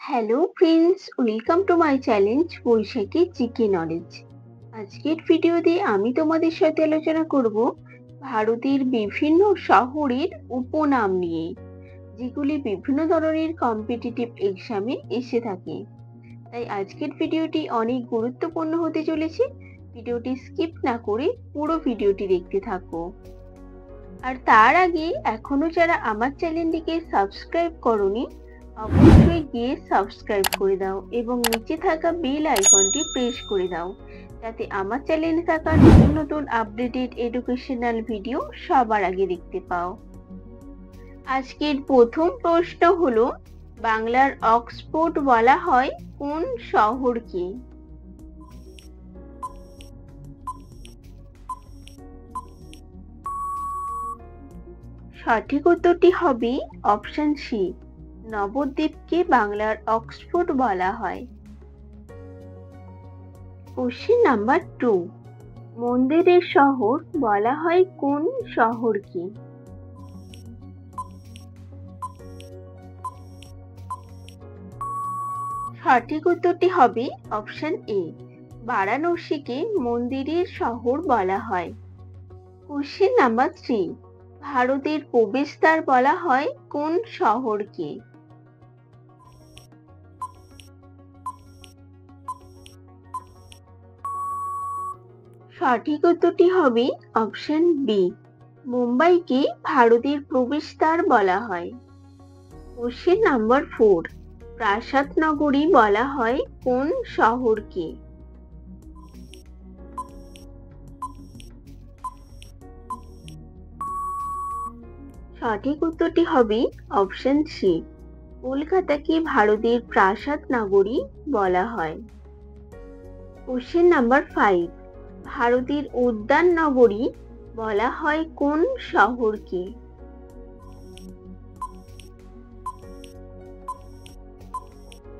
Hello friends, welcome to my challenge Baishakhi GK knowledge. আজকের ভিডিওতে আমি তোমাদের সাথে আলোচনা করব ভারতের বিভিন্ন শহরের উপনাম নিয়ে, যেগুলি বিভিন্ন ধরনের কম্পিটিটিভ এক্সামে এসে থাকে। তাই আজকের ভিডিওটি অনেক গুরুত্বপূর্ণ হতে চলেছে। ভিডিওটি স্কিপ না করে পুরো ভিডিওটি দেখতে থাকো। আর তার আগে এখনো যারা আমার চ্যানেলটিকে সাবস্ক্রাইব করোনি, অবশ্যই গিয়ে সাবস্ক্রাইব করে দাও এবং নিচে থাকা বেল আইকনটি প্রেস করে দাও, যাতে আমার চ্যানেলে থাকা নতুন নতুন আপডেটেড এডুকেশনাল ভিডিও সবার আগে দেখতে পাও। আজকের প্রথম প্রশ্ন হলো, বাংলার অক্সফোর্ড বলা হয় কোন শহরকে? সঠিক উত্তরটি হবে অপশন সি, নবদ্বীপকে বাংলার অক্সফোর্ড বলা হয়। কোশ্চেন নাম্বার 2, মন্দিরের শহর বলা হয় কোন শহরকে? সঠিক উত্তরটি হবে অপশন এ, বারাণসীকে মন্দিরের শহর বলা হয়। কোশ্চেন নাম্বার 3, ভারতের প্রবেশদ্বার বলা হয় কোন শহরকে? সঠিক উত্তরটি হবে অপশন বি, মুম্বাইকে ভারতের প্রবেশদ্বার বলা হয়। কোশ্চেন নাম্বার 4, প্রাসাদ নগরী বলা হয় কোন শহরকে? সঠিক উত্তরটি হবে অপশন সি, কলকাতাকে ভারতের প্রাসাদ নগরী বলা হয়। কোশ্চেন নাম্বার 5, ভারতের উদ্যান নগরী বলা হয় কোন শহরকে?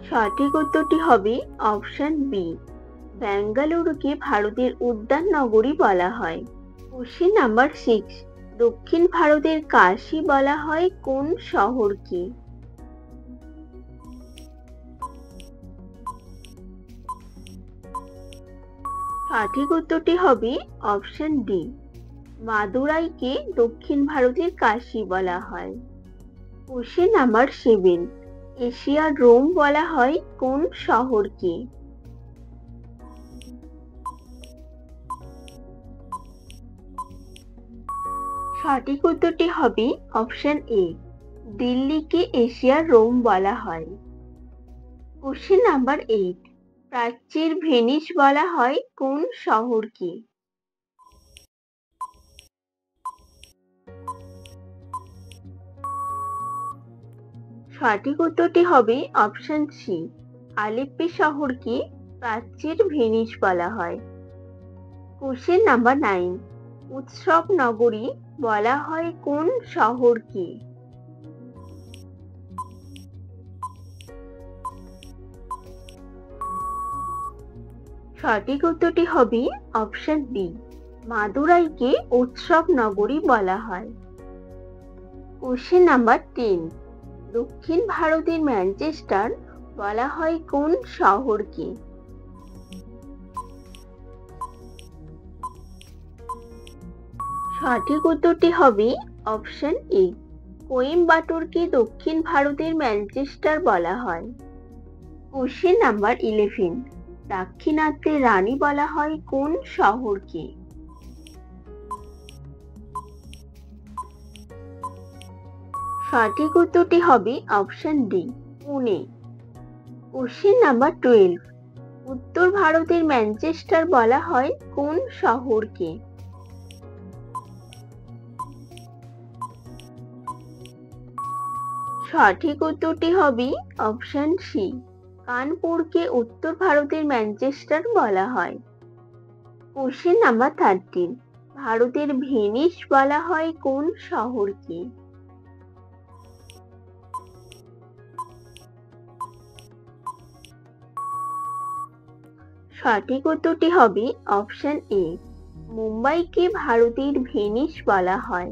সঠিক উত্তরটি হবে অপশন বি, বেঙ্গালুরুকে ভারতের উদ্যান নগরী বলা হয়। কোশ্চেন নাম্বার 6, দক্ষিণ ভারতের কাশী বলা হয় কোন শহরকে? সঠিক উত্তরটি হবে অপশন ডি, মাদুরাইকে দক্ষিণ ভারতের কাশী বলা হয়। কোশ্চেন নাম্বার 7, এশিয়ার রোম বলা হয় কোন শহরকে? সঠিক উত্তরটি হবে অপশন এ, দিল্লিকে এশিয়ার রোম বলা হয়। কোশ্চেন নাম্বার 8, প্রাচ্যের ভেনিস বলা হয় কোন শহরকে? সঠিক উত্তরটি হবে অপশন সি, আলেপ্পি শহরকে প্রাচ্যের ভেনিস বলা হয়। কোশ্চেন নাম্বার 9, উৎসব নগরী বলা হয় কোন শহরকে? সঠিক উত্তরটি হবে অপশন বি, মাদুরাইকে উৎসব নগরী বলা হয়। কোশ্চেন নাম্বার 10, দক্ষিণ ভারতের ম্যানচেস্টার বলা হয় কোন শহরকে? সঠিক উত্তরটি হবে অপশন এ, কোয়েম্বাটোরকে দক্ষিণ ভারতের ম্যানচেস্টার বলা হয়। কোশ্চেন নাম্বার 11, দাক্ষিণাত্যের রানী বলা হয় কোন শহরকে? সঠিক উত্তরটি হবে option D, Pune. Question number 12, উত্তর ভারতের ম্যানচেস্টার বলা হয় কোন শহরকে? সঠিক উত্তরটি হবে অপশন সি, কানপুরকে উত্তর ভারতের ম্যানচেস্টার বলা হয়। কোশ্চেন নাম্বার 13, ভারতের ভেনিস বলা হয় কোন শহরকে? সঠিক উত্তরটি হবে অপশন এ, মুম্বাইকে ভারতের ভেনিস বলা হয়।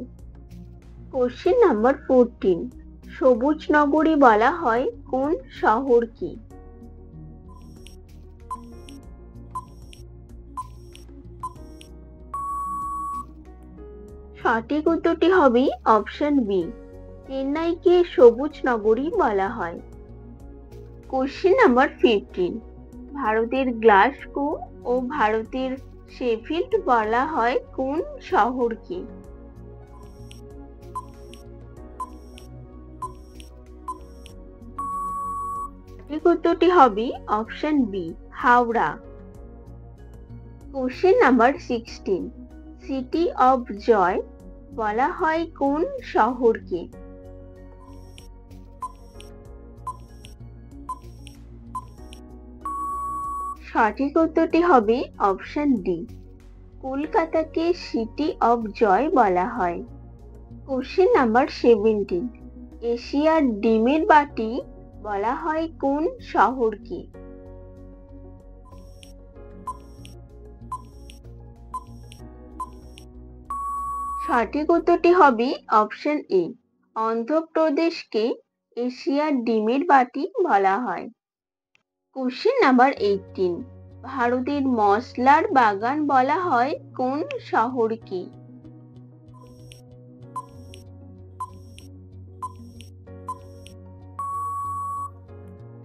কোশ্চেন নাম্বার 14, সবুজ নগরী বলা হয় কোন শহরকে? সঠিক উত্তরটি হবে অপশন বি, চেন্নাইকে সবুজ নগরী বলা হয়। কোশ্চেন নাম্বার 15, ভারতের গ্লাসগো ও ভারতের শেফিল্ড বলা হয় কোন শহরকে? সঠিক উত্তরটি হবে option B, Howrah. Question number 16, city of joy বলা হয় কোন শহরকে? সঠিক উত্তরটি হবে অপশন ডি, কলকাতাকে সিটি অফ জয় বলা হয়। কোশ্চেন নাম্বার 17, এশিয়ার ডিমের বাটি বলা হয় কোন শহরকে? সঠিক উত্তরটি হবে অপশন এ, অন্ধ্রপ্রদেশকে এশিয়ার ডিমের বাটি বলা হয়। কোশ্চেন নাম্বার 18, ভারতের মশলার বাগান বলা হয় কোন শহরকে?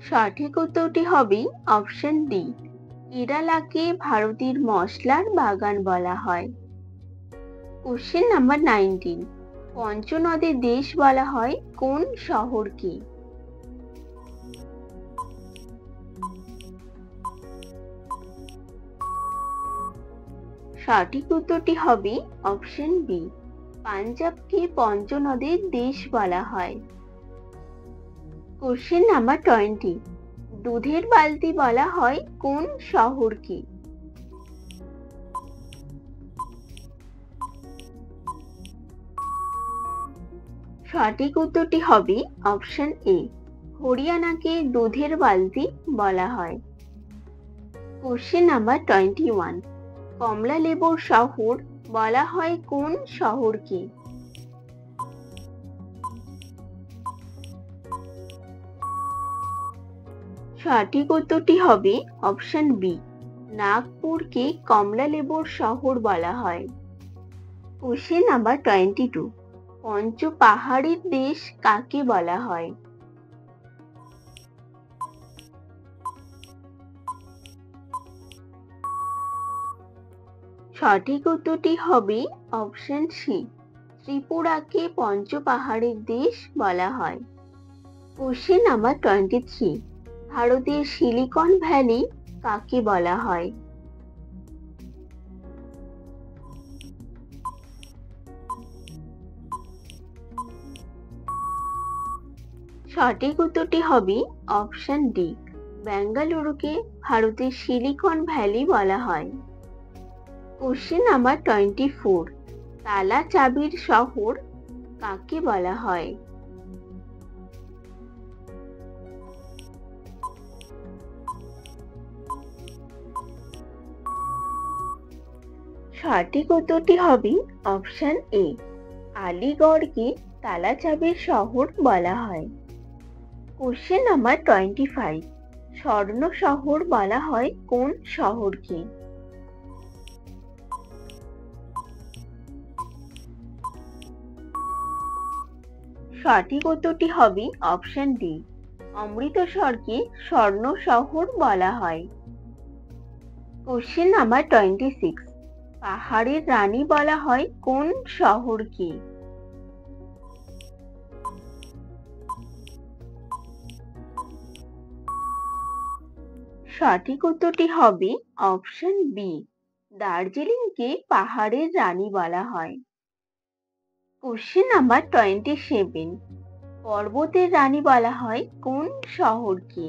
সঠিক উত্তরটি হবে অপশন ডি, কেরালাকে ভারতের মশলার বাগান বলা হয়। কোশ্চেন নাম্বার 19, পঞ্চনদের দেশ বলা হয় কোন শহরকে? সঠিক উত্তরটি হবে অপশন বি, পাঞ্জাবকে পঞ্চনদের দেশ বলা হয়। কোশ্চেন নাম্বার 20, দুধের বালতি বলা হয় কোন শহরকে? সঠিক উত্তরটি হবে অপশন এ, হরিয়ানাকে দুধের বালতি বলা হয়। কোশ্চেন নাম্বার 21, কমলা লেবুর শহর বলা হয় কোন শহরকে? সঠিক উত্তরটি হবে অপশন বি, নাগপুরকে কমলা লেবুর শহর বলা হয়। কোশ্চেন নাম্বার 22, পঞ্চ পাহাড়ের দেশ কাকে বলা হয়? সঠিক উত্তরটি হবে অপশন সি, ত্রিপুরাকে পঞ্চ পাহাড়ের দেশ বলা হয়। কোশ্চেন নাম্বার 23, ভারতের সিলিকন ভ্যালি কাকে বলা হয়? সঠিক উত্তরটি হবে অপশন ডি, বেঙ্গালুরুকে ভারতের সিলিকন ভ্যালি বলা হয়। কোশ্চেন নাম্বার 24, তালা চাবির শহর কাকে বলা হয়? সঠিক উত্তরটি হবে অপশন এ, আলিগড়কে তালা চাবির শহর বলা হয়। কোশ্চেন নাম্বার 25, স্বর্ণ শহর বলা হয় কোন শহরকে? সঠিক উত্তরটি হবে অপশন ডি, অমৃতসরকে স্বর্ণ শহর বলা হয়। কোশ্চেন নাম্বার 26, পাহাড়ের রানী বলা হয় কোন শহরকে? সঠিক উত্তরটি হবে অপশন বি, দার্জিলিংকে পাহাড়ের রানী বলা হয়। কোশ্চেন নাম্বার 27, পর্বতের রানী বলা হয় কোন শহরকে?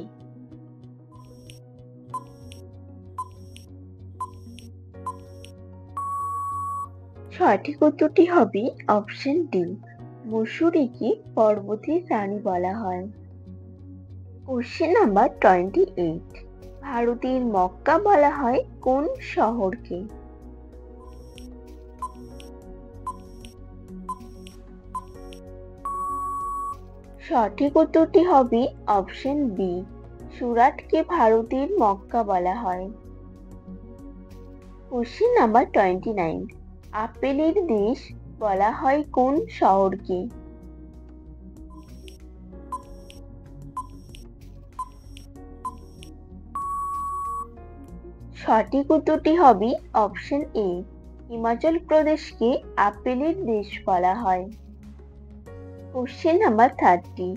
সঠিক উত্তরটি হবে অপশন ডি, মুসুরিকে পর্বতের রানী বলা হয়। কোশ্চেন নাম্বার 28, ভারতের মক্কা বলা হয় কোন শহরকে? সঠিক উত্তরটি হবে অপশন বি। সুরাটকে ভারতের মক্কা বলা হয়। কোশ্চেন নাম্বার 29, আপেলের দেশ বলা হয় কোন শহরকে? সঠিক উত্তরটি হবে অপশন এ। হিমাচল প্রদেশকে আপেলের দেশ বলা হয়। কোশ্চেন নাম্বার 30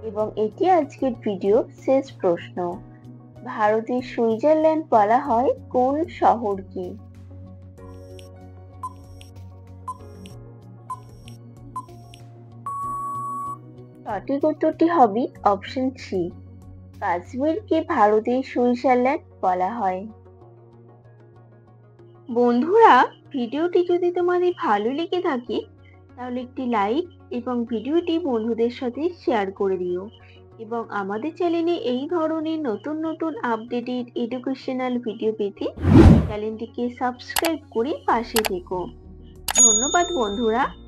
এবং এটি আজকের ভিডিও শেষ প্রশ্ন। ভারতের সুইজারল্যান্ড বলা হয় কোন শহরকে? সঠিক উত্তরটি হবে অপশন সি। কাশ্মীরকে ভারতের সুইজারল্যান্ড বলা হয়। বন্ধুরা, ভিডিওটি যদি তোমাদের ভালো লেগে থাকে তাহলে একটি লাইক এবং ভিডিওটি বন্ধুদের সাথে শেয়ার করে দিও এবং আমাদের চ্যানেলে এই ধরনের নতুন নতুন আপডেটেড এডুকেশনাল ভিডিও পেতে চ্যানেলটিকে সাবস্ক্রাইব করে পাশে থেকো। ধন্যবাদ বন্ধুরা।